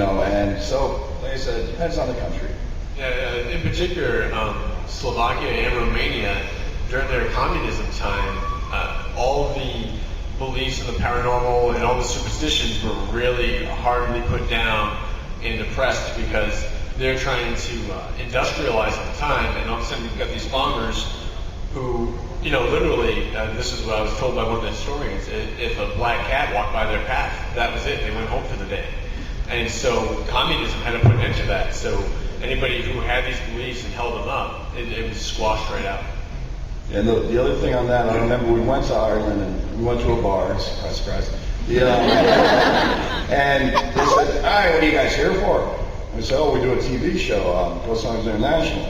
and so, like I said, it depends on the country. Yeah, in particular, Slovakia and Romania, during their communism time, all the beliefs in the paranormal and all the superstitions were really hardly put down and oppressed because they're trying to industrialize at the time, and all of a sudden you've got these farmers who, literally, this is what I was told by one of the historians, if a black cat walked by their path, that was it, they went home for the day. And so communism had to put an end to that, so anybody who had these beliefs and held them up, it was squashed right out. And the other thing on that, I remember we went to Ireland and we went to a bar, surprise. And they said, all right, what are you guys here for? I said, we do a TV show, Ghost Songs International.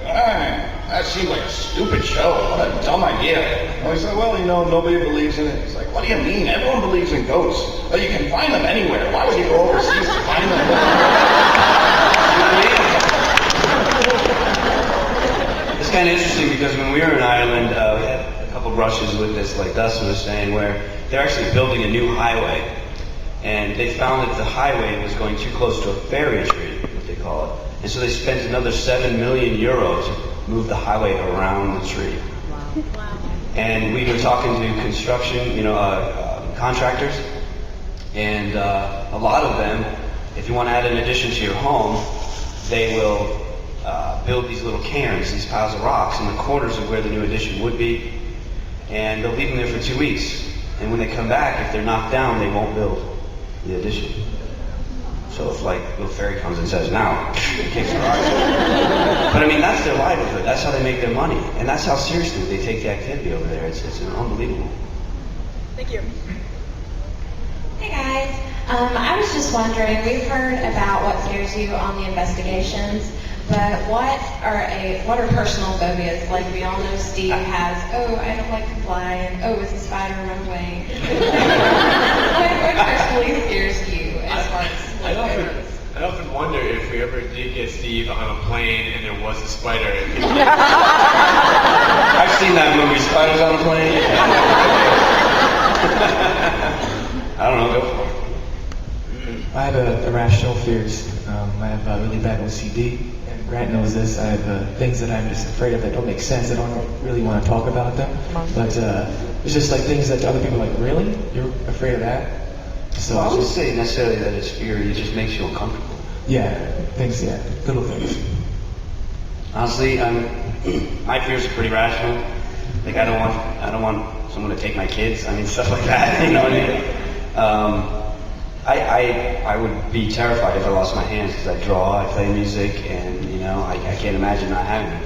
That seems like a stupid show. What a dumb idea. And we said, well, nobody believes in it. He's like, what do you mean? Everyone believes in ghosts. But you can find them anywhere. Why would you go overseas to find them? It's kind of interesting because when we were in Ireland, we had a couple brushes with this, like Dustin was saying, where they're actually building a new highway. And they found that the highway was going too close to a fairy tree, what they call it. And so they spent another 7 million euros to move the highway around the tree. Wow. And we were talking to construction, contractors, and a lot of them, if you want to add an addition to your home, they will build these little cairns, these piles of rocks in the corners of where the new addition would be, and they'll leave them there for 2 weeks. And when they come back, if they're knocked down, they won't build the addition. So if like little fairy comes and says, now, it kicks the rocks. But I mean, that's their livelihood. That's how they make their money. And that's how seriously they take the activity over there. It's unbelievable. Thank you. Hey guys, I was just wondering, we've heard about what scares you on the investigations, but what are personal phobias? Like we all know Steve has, I don't like to fly, and is a spider, run away. what personally scares you as far as I often wonder if we ever did get Steve on a plane and there was a spider. I've seen that movie, Spiders on a Plane. I don't know, go for it. I have irrational fears. I have really bad OCD, and Grant knows this. I have things that I'm just afraid of that don't make sense. I don't really want to talk about them. But it's just like things that other people are like, really? You're afraid of that? So I wouldn't say necessarily that it's fear, it just makes you uncomfortable. Little things. Honestly, my fears are pretty rational. Like I don't want someone to take my kids. Stuff like that. You know what I mean? I would be terrified if I lost my hands because I draw, I play music, and I can't imagine not having them.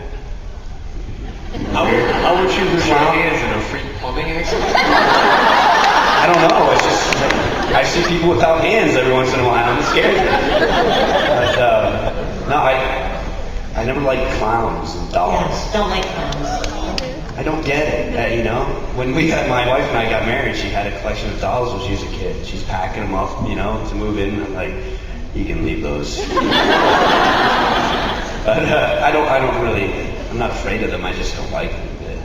How would you lose your hands in a freak plumbing accident? I don't know. It's just like, I see people without hands every once in a while. I'm scared. But no, I never liked clowns and dolls. Yes, don't like clowns. I don't get it. When my wife and I got married, she had a collection of dolls when she was a kid. She's packing them up, to move in. I'm like, you can leave those. But I'm not afraid of them. I just don't like them a bit.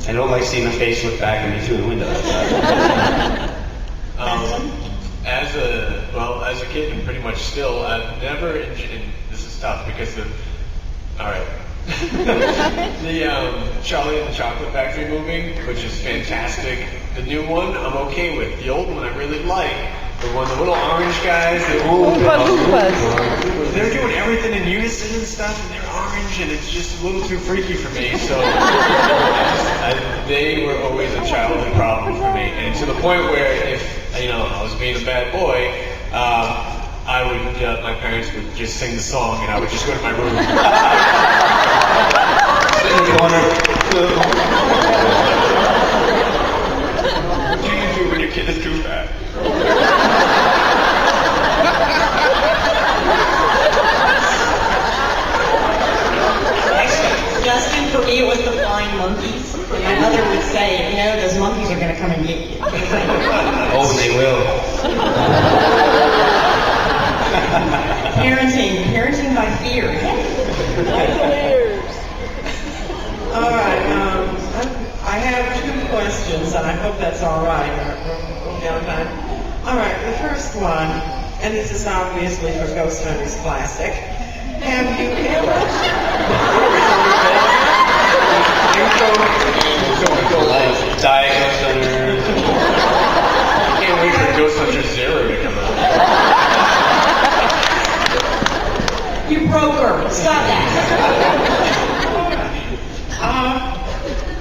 I don't like seeing a face look back at me through the window. As a kid and pretty much still, I've never, and this is tough because the Charlie and the Chocolate Factory movie, which is fantastic. The new one, I'm okay with. The old one, I really like. The little orange guys, they're doing everything in unison and stuff, and they're orange, and it's just a little too freaky for me. So they were always a childhood problem for me, and to the point where if I was being a bad boy, my parents would just sing the song, and I would just go to my room. Sit in the corner. What do you do when your kid is too fat? Dustin, for me, it was the flying monkeys. My mother would say, those monkeys are going to come and get you. Oh, they will. Parenting by fear. All right, I have 2 questions, and I hope that's all right. All right, the first one, and this is obviously for Ghost Hunters Classic. Have you ever... Diet Ghost Hunters. I can't wait for Ghost Hunter Zero to come out. You broke her. Stop that.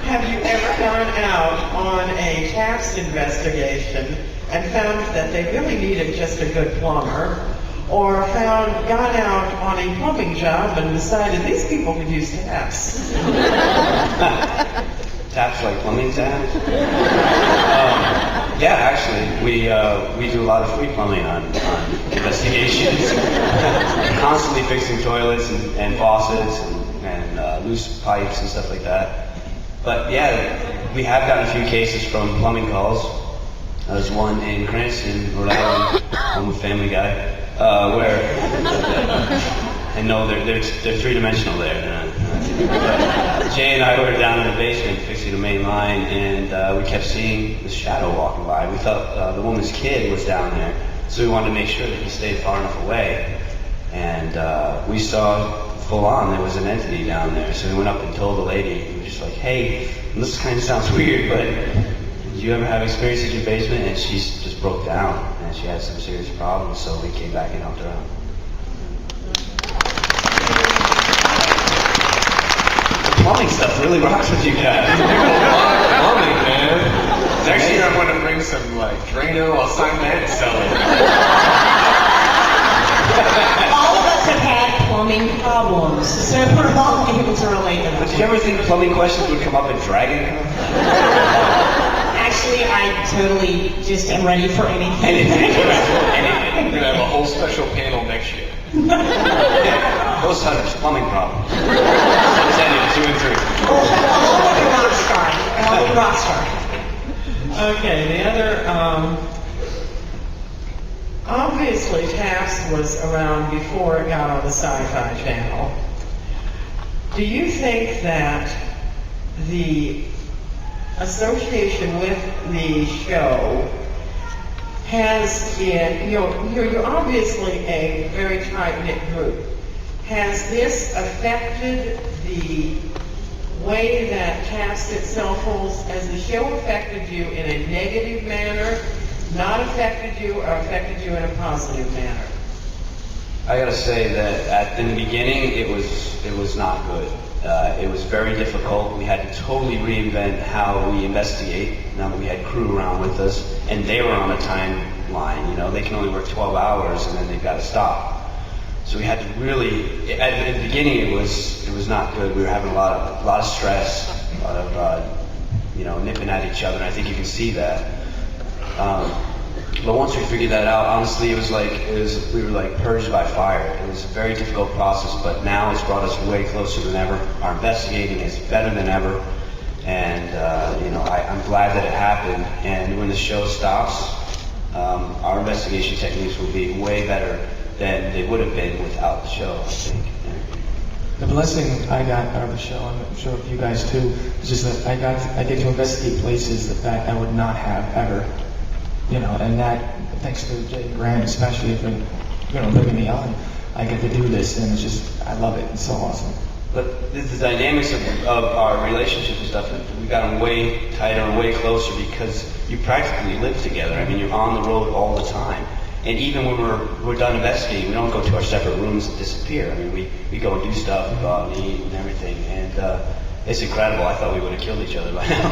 Have you ever gone out on a tax investigation and found that they really needed just a good plumber, or gone out on a plumbing job and decided these people could use taps? Taps like plumbing taps? Yeah, actually, we do a lot of free plumbing on investigations. Constantly fixing toilets and faucets and loose pipes and stuff like that. But yeah, we have gotten a few cases from plumbing calls. There's one in Cranston, Rhode Island. I'm a family guy. And no, they're three-dimensional there. Jay and I were down in the basement fixing the main line, and we kept seeing this shadow walking by. We thought the woman's kid was down there, so we wanted to make sure that he stayed far enough away. And we saw full on there was an entity down there, so we went up and told the lady. We were just like, hey, this kind of sounds weird, but did you ever have experience in your basement? And she just broke down, and she had some serious problems, so we came back and helped her out. Plumbing stuff really rocks with you guys. Plumbing, man. Next year I'm going to bring some Drano. I'll sign that and sell it. All of us have had plumbing problems, so we're all able to relate to But them. did you ever think plumbing questions would come up in Dragoncon? Actually, I totally just am ready for anything. Anything. We're going to have a whole special panel next year. Ghost Hunters, plumbing problem. Representative 2 and 3. All with the rock star. All with the rock star. Okay, the other, obviously Taps was around before it got on the Sci-Fi Channel. Do you think that the association with the show has you're obviously a very tight-knit group. Has this affected the way that Taps itself holds? Has the show affected you in a negative manner, not affected you, or affected you in a positive manner? I gotta say that in the beginning, it was not good. It was very difficult. We had to totally reinvent how we investigate now that we had crew around with us, and they were on a timeline. They can only work 12 hours, and then they've got to stop. So we had to really. At the beginning, it was not good. We were having a lot of stress, a lot of nipping at each other, and I think you can see that. But once we figured that out, honestly, we were like purged by fire. It was a very difficult process, but now it's brought us way closer than ever. Our investigating is better than ever, and I'm glad that it happened. And when the show stops, our investigation techniques will be way better than they would have been without the show, I think. The blessing I got out of the show, and I'm sure you guys too, is just that I get to investigate places that I would not have ever. And that, thanks to Jay and Grant, especially for, bringing me on, I get to do this, and I love it. It's so awesome. But the dynamics of our relationship and stuff, we've gotten way tighter and way closer because you practically live together. I mean, you're on the road all the time. And even when we're done investigating, we don't go to our separate rooms and disappear. I mean, we go and do stuff, we go out and eat and everything. And it's incredible. I thought we would have killed each other by now.